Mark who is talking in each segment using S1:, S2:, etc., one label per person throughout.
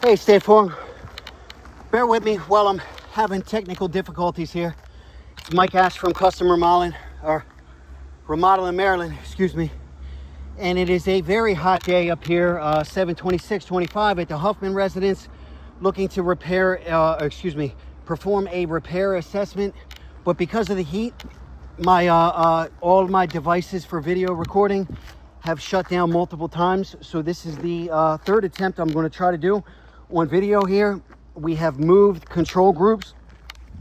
S1: Hey, stay informed. Bear with me while I'm having technical difficulties here. Mike Ash from Custom Remodeling, or Remodeling Maryland, excuse me. And it is a very hot day up here, 7/26/25 at the Huffman residence, looking to perform a repair assessment. But because of the heat, my all my devices for video recording have shut down multiple times. So this is the third attempt I'm going to try to do on video here. We have moved control groups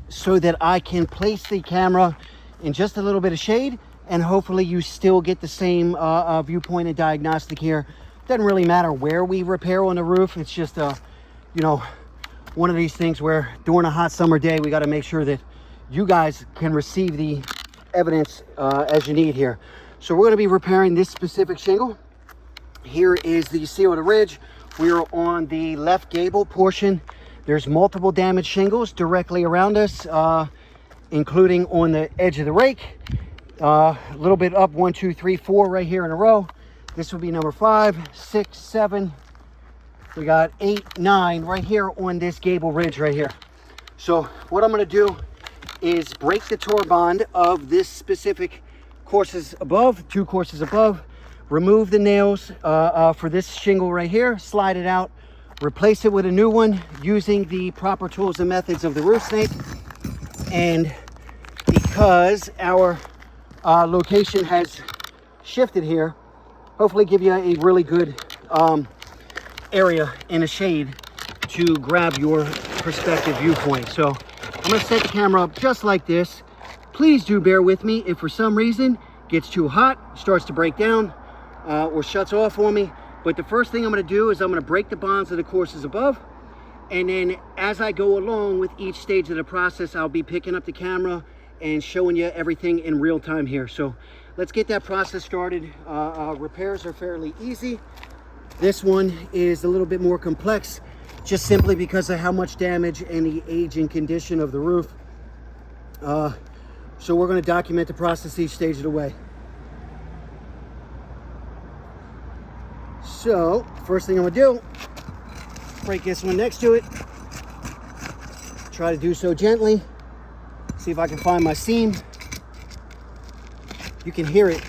S1: so that I can place the camera in just a little bit of shade, and hopefully you still get the same viewpoint and diagnostic here. Doesn't really matter where we repair on the roof. It's just one of these things where during a hot summer day we got to make sure that you guys can receive the evidence as you need here. So we're going to be repairing this specific shingle. Here is the seal of the ridge. We are on the left gable portion. There's multiple damaged shingles directly around us, including on the edge of the rake. A little bit up, 1, 2, 3, 4 right here in a row. This will be number 5, 6, 7. We got 8, 9 right here on this gable ridge right here. So what I'm going to do is break the Tor bond of this specific courses above, 2 courses above. Remove the nails for this shingle right here, slide it out, replace it with a new one using the proper tools and methods of the roof snake. And because our location has shifted here, hopefully give you a really good area in the shade to grab your perspective viewpoint. So I'm going to set the camera up just like this. Please do bear with me if for some reason it gets too hot, starts to break down, or shuts off on me. But the first thing I'm going to do is I'm going to break the bonds of the courses above, and then as I go along with each stage of the process, I'll be picking up the camera and showing you everything in real time here. So let's get that process started. Repairs are fairly easy. This one is a little bit more complex, just simply because of how much damage and the age and condition of the roof. So we're going to document the process each stage of the way. So first thing I'm going to do, break this one next to it. Try to do so gently. See if I can find my seam. You can hear it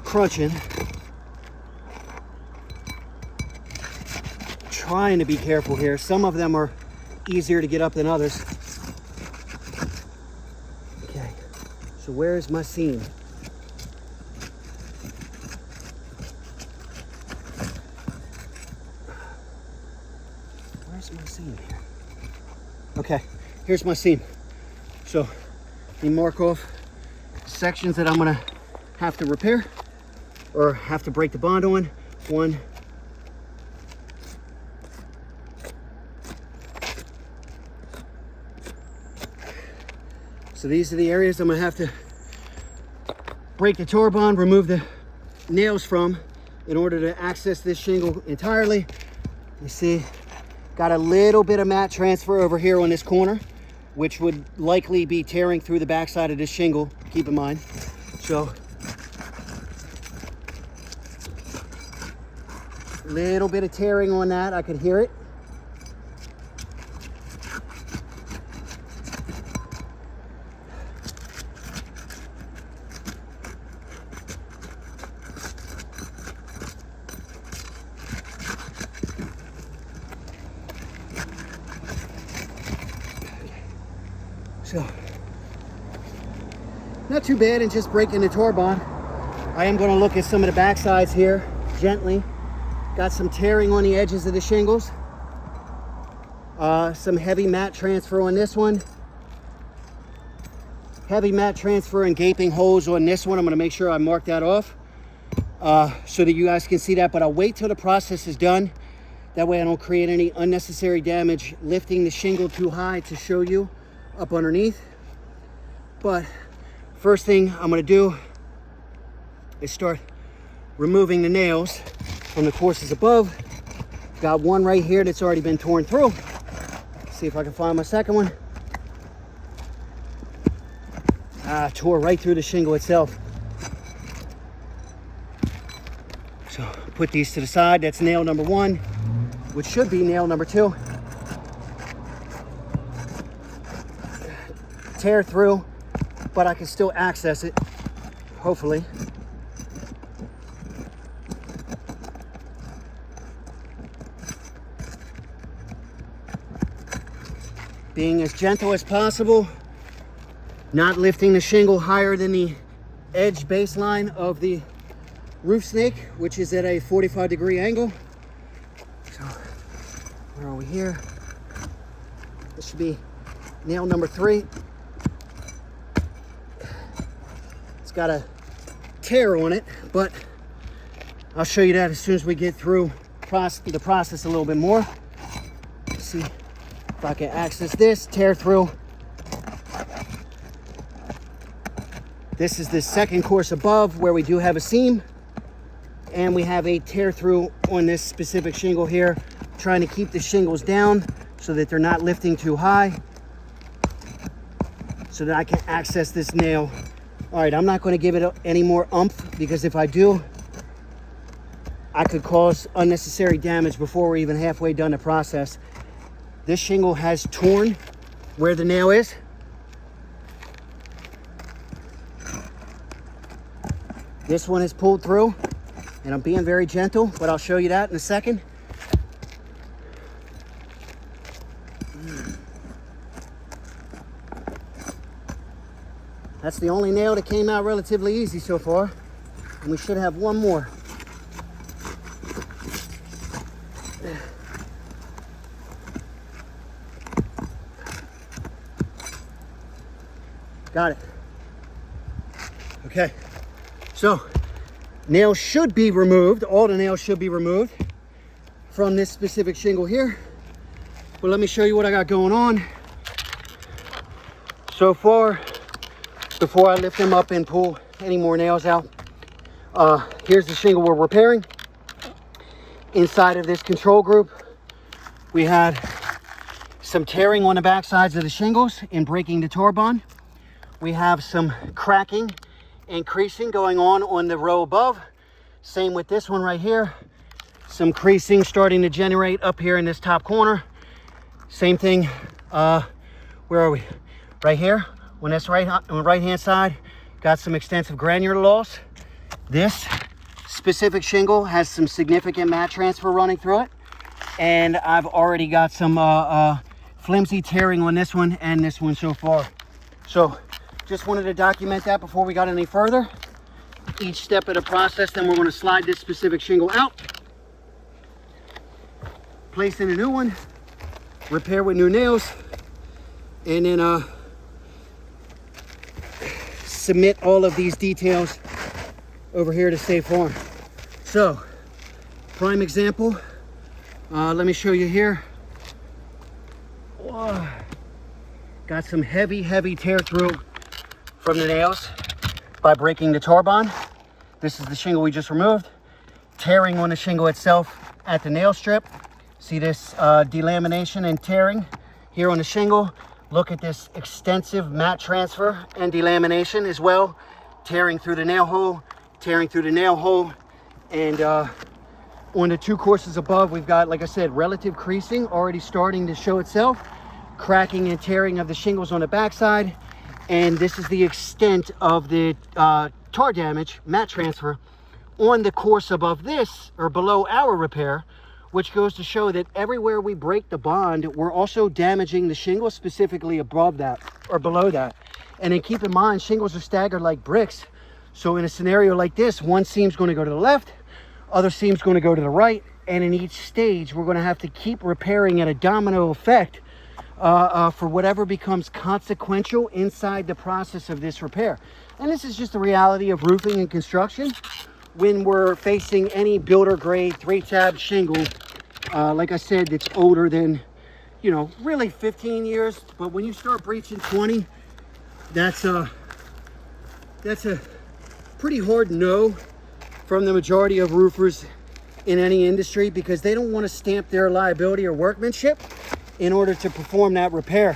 S1: crunching. Trying to be careful here. Some of them are easier to get up than others. Okay, so where is my seam? Where's my seam here? Okay, here's my seam. So you mark off sections that I'm gonna have to repair or have to break the bond on. 1, so these are the areas I'm gonna have to break the Tor bond, remove the nails from in order to access this shingle entirely. You see, got a little bit of mat transfer over here on this corner, which would likely be tearing through the backside of this shingle, keep in mind. So, little bit of tearing on that, I could hear it. So, not too bad in just breaking the Tor bond. I am going to look at some of the back sides here gently. Got some tearing on the edges of the shingles. Some heavy mat transfer on this one. Heavy mat transfer and gaping holes on this one. I'm going to make sure I mark that off so that you guys can see that. But I'll wait till the process is done. That way I don't create any unnecessary damage lifting the shingle too high to show you up underneath. But first thing I'm going to do is start removing the nails from the courses above. Got one right here that's already been torn through. See if I can find my second one. Tore right through the shingle itself. So put these to the side. That's nail number 1. which should be nail number 2. Tear through, but I can still access it, hopefully. Being as gentle as possible, not lifting the shingle higher than the edge baseline of the roof snake, which is at a 45-degree angle. So, where are we here? This should be nail number 3. It's got a tear on it, but I'll show you that as soon as we get through the process a little bit more. Let's see if I can access this, tear through. This is the second course above where we do have a seam, and we have a tear through on this specific shingle here, trying to keep the shingles down so that they're not lifting too high, so that I can access this nail. All right, I'm not going to give it any more oomph, because if I do, I could cause unnecessary damage before we're even halfway done the process. This shingle has torn where the nail is. This one is pulled through, and I'm being very gentle, but I'll show you that in a second. That's the only nail that came out relatively easy so far, and we should have one more. Got it. Okay. So, nails should be removed. All the nails should be removed from this specific shingle here. But let me show you what I got going on so far before I lift them up and pull any more nails out. Here's the shingle we're repairing. Inside of this control group, we had some tearing on the back sides of the shingles in breaking the tar bond. We have some cracking and creasing going on the row above. Same with this one right here. Some creasing starting to generate up here in this top corner. Same thing, where are we? Right here, on this on the right hand side, got some extensive granular loss. This specific shingle has some significant mat transfer running through it. And I've already got some flimsy tearing on this one and this one so far. So, just wanted to document that before we got any further. Each step of the process, then we're going to slide this specific shingle out, place in a new one, repair with new nails, and then submit all of these details over here to State Farm. So, prime example, let me show you here. Whoa. Got some heavy tear through from the nails by breaking the tar bond. This is the shingle we just removed. Tearing on the shingle itself at the nail strip. See this delamination and tearing here on the shingle. Look at this extensive mat transfer and delamination as well. Tearing through the nail hole, tearing through the nail hole. And on the 2 courses above, we've got, like I said, relative creasing already starting to show itself. Cracking and tearing of the shingles on the backside. And this is the extent of the tar damage, mat transfer, on the course above this, or below our repair, which goes to show that everywhere we break the bond, we're also damaging the shingle, specifically above that, or below that. And then keep in mind, shingles are staggered like bricks. So in a scenario like this, one seam's going to go to the left, other seam's going to go to the right, and in each stage, we're going to have to keep repairing at a domino effect for whatever becomes consequential inside the process of this repair. And this is just the reality of roofing and construction. When we're facing any builder grade 3-tab shingle, like I said, it's older than, you know, really 15 years. But when you start breaching 20, that's a pretty hard no from the majority of roofers in any industry, because they don't want to stamp their liability or workmanship in order to perform that repair.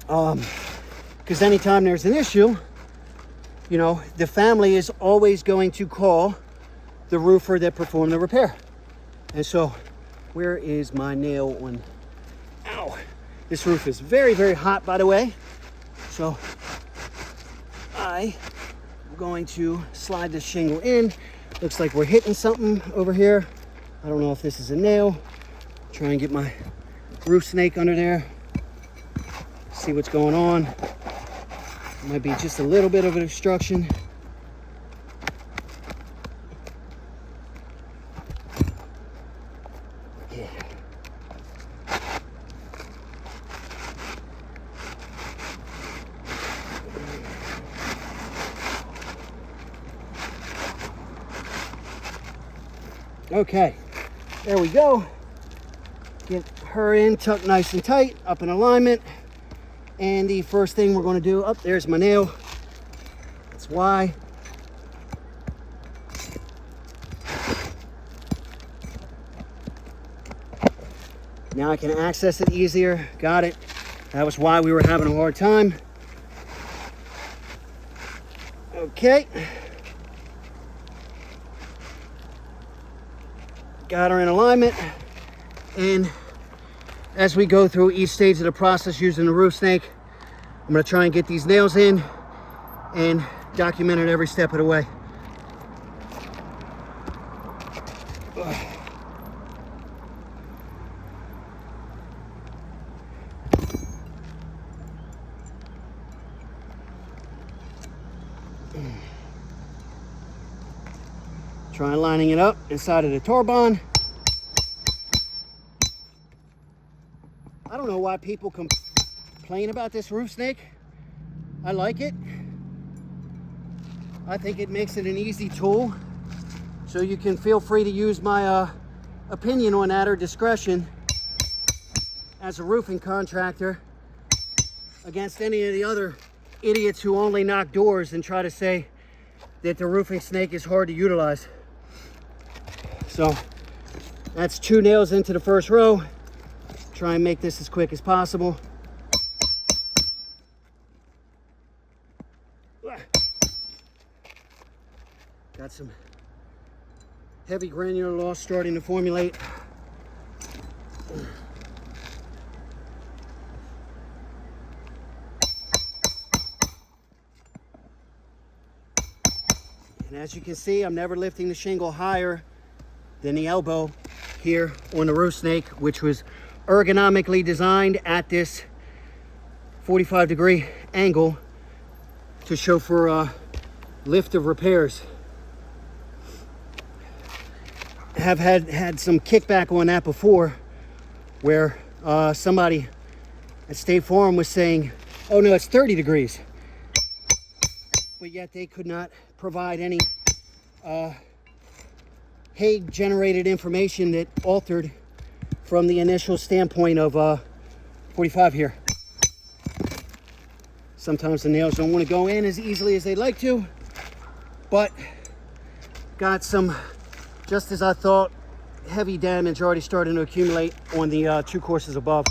S1: Because anytime there's an issue, you know, the family is always going to call the roofer that performed the repair. And so Where is my nail on? Ow! This roof is very, very hot, by the way. So I'm going to slide this shingle in. Looks like we're hitting something over here. I don't know if this is a nail. Try and get my roof snake under there. See what's going on. Might be just a little bit of an obstruction. Yeah. Okay, there we go. Get her in, tucked nice and tight, up in alignment. And the first thing we're going to do, there's my nail. That's why. Now I can access it easier. Got it. That was why we were having a hard time. Okay. Got her in alignment. And as we go through each stage of the process using the roof snake, I'm going to try and get these nails in and document it every step of the way. Try lining it up inside of the turbine. I don't know why people complain about this roof snake. I like it. I think it makes it an easy tool. So you can feel free to use my opinion on that or discretion as a roofing contractor against any of the other idiots who only knock doors and try to say that the roofing snake is hard to utilize. So that's 2 nails into the first row. Try and make this as quick as possible. Got some heavy granular loss starting to formulate. And as you can see, I'm never lifting the shingle higher than the elbow here on the roof snake, which was ergonomically designed at this 45-degree angle to show for lift of repairs. Have had some kickback on that before, where somebody at State Farm was saying, oh no, it's 30 degrees, but yet they could not provide any Hague generated information that altered from the initial standpoint of 45 here. Sometimes the nails don't want to go in as easily as they'd like to, but got some, just as I thought, heavy damage already starting to accumulate on the 2 courses above.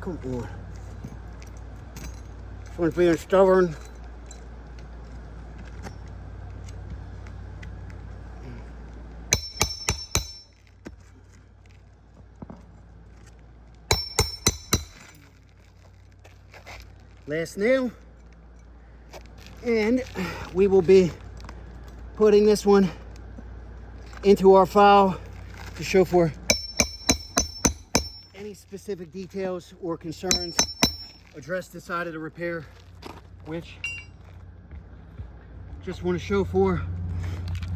S1: Come on. This one's being stubborn. Last nail. And we will be putting this one into our file to show for any specific details or concerns addressed this side of the repair, which just want to show for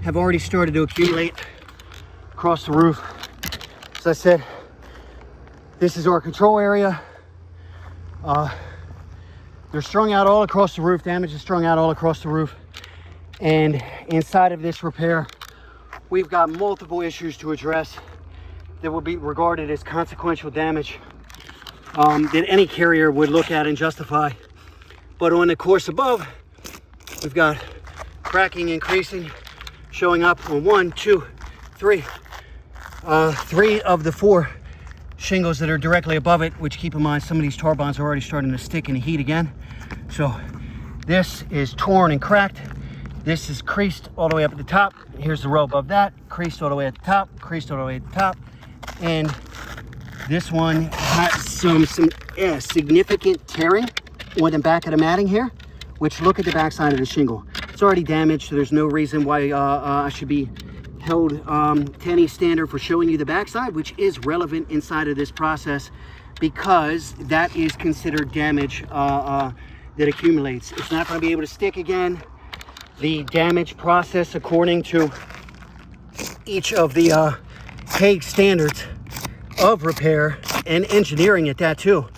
S1: have already started to accumulate across the roof. As I said, this is our control area. They're strung out all across the roof. Damage is strung out all across the roof. And inside of this repair, we've got multiple issues to address that will be regarded as consequential damage that any carrier would look at and justify. But on the course above, we've got cracking and creasing showing up on 1, 2, 3. 3 of the 4 shingles that are directly above it, which, keep in mind, some of these tar bonds are already starting to stick in the heat again. So this is torn and cracked. This is creased all the way up at the top. Here's the row above that, creased all the way at the top, creased all the way at the top. And this one has some significant tearing on the back of the matting here, which, look at the back side of the shingle. It's already damaged, so there's no reason why I should be held to any standard for showing you the backside, which is relevant inside of this process, because that is considered damage that accumulates. It's not going to be able to stick again. The damage process, according to each of the Hague standards of repair and engineering at that too,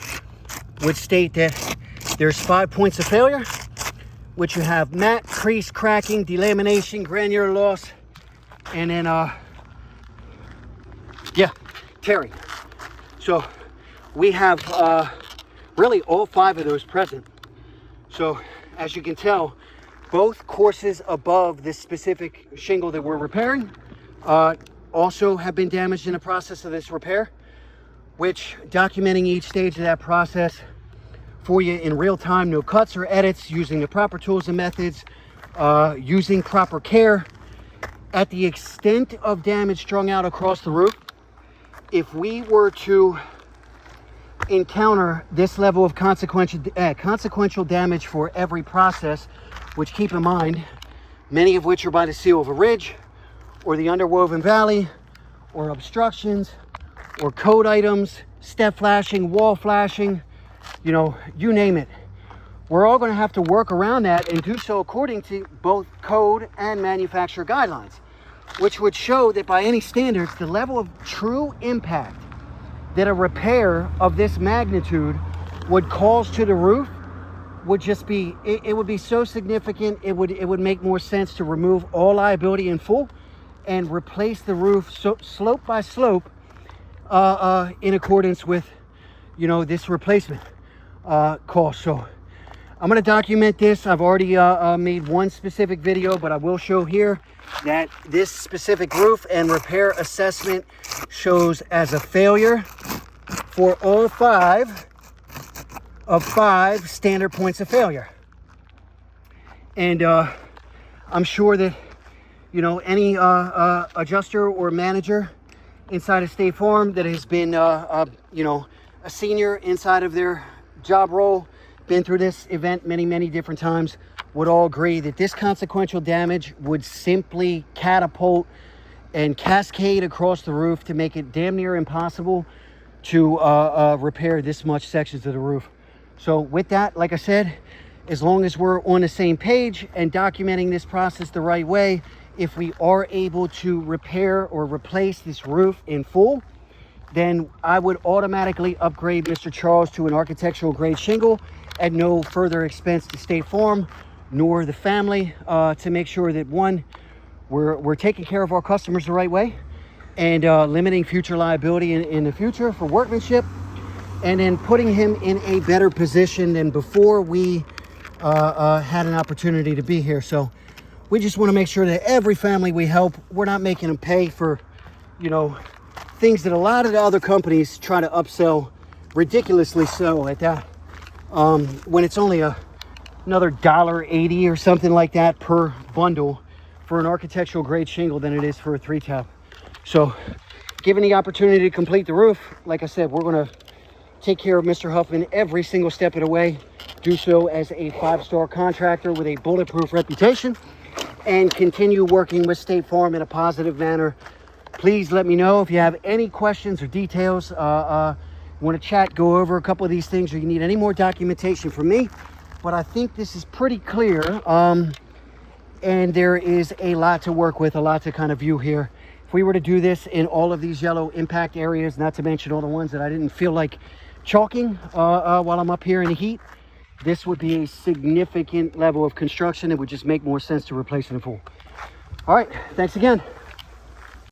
S1: would state that there's 5 points of failure, which you have mat, crease, cracking, delamination, granular loss, and then tearing. So we have really all 5 of those present. So as you can tell, both courses above this specific shingle that we're repairing also have been damaged in the process of this repair, which, documenting each stage of that process for you in real time, no cuts or edits, using the proper tools and methods, using proper care. At the extent of damage strung out across the roof, if we were to encounter this level of consequential damage for every process, which, keep in mind, many of which are by the seal of a ridge, or the underwoven valley, or obstructions, or code items, step flashing, wall flashing, you know, you name it. We're all going to have to work around that and do so according to both code and manufacturer guidelines, which would show that by any standards, the level of true impact that a repair of this magnitude would cause to the roof would just be, it would be so significant, it would make more sense to remove all liability in full and replace the roof slope by slope in accordance with, you know, this replacement cost. So I'm going to document this. I've already made one specific video, but I will show here that this specific roof and repair assessment shows as a failure for all 5 of 5 standard points of failure. And I'm sure that, you know, any adjuster or manager inside of State Farm that has been, you know, a senior inside of their job role, been through this event many, many different times, would all agree that this consequential damage would simply catapult and cascade across the roof to make it damn near impossible to repair this much sections of the roof. So with that, like I said, as long as we're on the same page and documenting this process the right way, if we are able to repair or replace this roof in full, then I would automatically upgrade Mr. Charles to an architectural grade shingle at no further expense to State Farm nor the family, to make sure that, one, we're taking care of our customers the right way and limiting future liability in the future for workmanship, and then putting him in a better position than before we had an opportunity to be here. So we just want to make sure that every family we help, we're not making them pay for, you know, things that a lot of the other companies try to upsell ridiculously so at that, when it's only another $1.80 or something like that per bundle for an architectural grade shingle than it is for a 3-tab. So given the opportunity to complete the roof, like I said, we're going to take care of Mr. Huffman every single step of the way, do so as a 5-star contractor with a bulletproof reputation, and continue working with State Farm in a positive manner. Please let me know if you have any questions or details, want to chat, go over a couple of these things, or you need any more documentation from me. But I think this is pretty clear, and there is a lot to work with, a lot to kind of view here. If we were to do this in all of these yellow impact areas, not to mention all the ones that I didn't feel like chalking while I'm up here in the heat, this would be a significant level of construction. It would just make more sense to replace it in full. All right, thanks again.